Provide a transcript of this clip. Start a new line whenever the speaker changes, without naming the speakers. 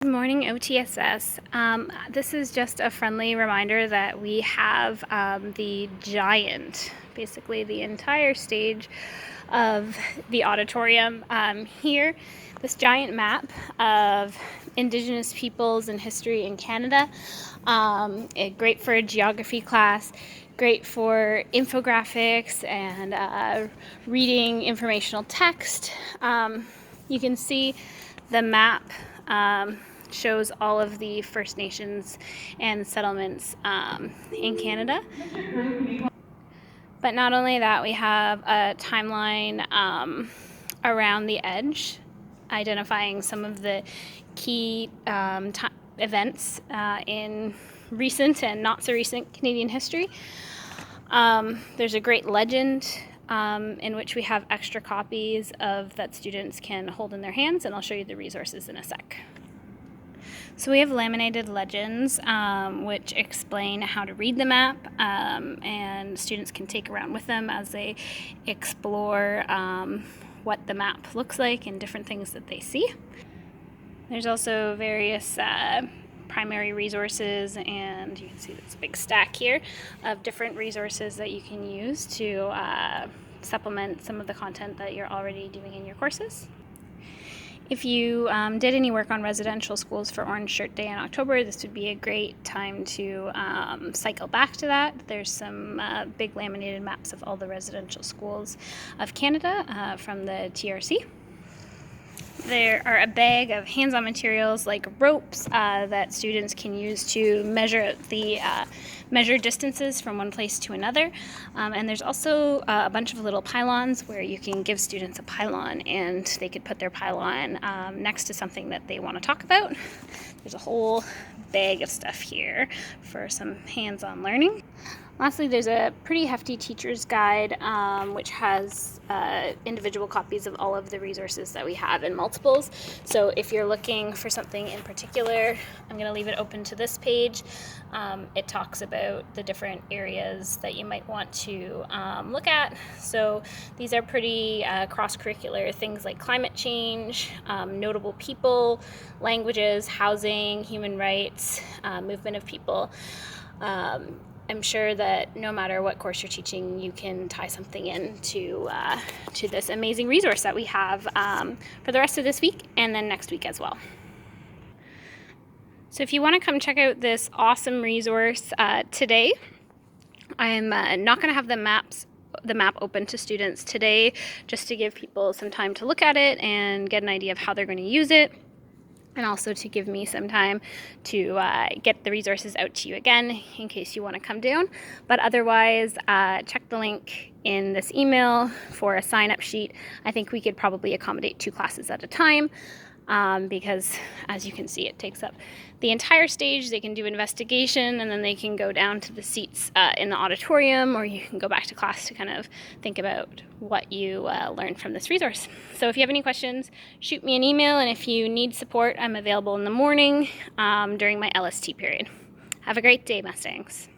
Good morning, OTSS. This is just a friendly reminder that we have the giant, basically the entire stage of the auditorium here. This giant map of Indigenous peoples and history in Canada. Great for a geography class, great for infographics and reading informational text. You can see the map shows all of the First Nations and settlements in Canada. But not only that, we have a timeline around the edge, identifying some of the key events in recent and not so recent Canadian history. There's a great legend in which we have extra copies of that students can hold in their hands, and I'll show you the resources in a sec. So we have laminated legends which explain how to read the map, and students can take around with them as they explore what the map looks like and different things that they see. There's also various primary resources, and you can see this big stack here of different resources that you can use to supplement some of the content that you're already doing in your courses. If you did any work on residential schools for Orange Shirt Day in October, this would be a great time to cycle back to that. There's some big laminated maps of all the residential schools of Canada from the TRC. There are a bag of hands-on materials like ropes that students can use to measure distances from one place to another. And there's also a bunch of little pylons where you can give students a pylon and they could put their pylon next to something that they want to talk about. There's a whole bag of stuff here for some hands-on learning. Lastly, there's a pretty hefty teacher's guide which has individual copies of all of the resources that we have in multiples. So if you're looking for something in particular, I'm going to leave it open to this page. It talks about the different areas that you might want to look at. So these are pretty cross-curricular things like climate change, notable people, languages, housing, human rights, movement of people. I'm sure that no matter what course you're teaching, you can tie something in to this amazing resource that we have for the rest of this week and then next week as well. So if you want to come check out this awesome resource today, I'm not going to have the map open to students today, just to give people some time to look at it and get an idea of how they're going to use it, and also to give me some time to get the resources out to you again in case you want to come down. But otherwise, check the link in this email for a sign-up sheet. I think we could probably accommodate 2 classes at a time because, as you can see, it takes up the entire stage. They can do investigation and then they can go down to the seats in the auditorium, or you can go back to class to kind of think about what you learned from this resource. So if you have any questions, shoot me an email, and if you need support, I'm available in the morning during my LST period. Have a great day, Mustangs.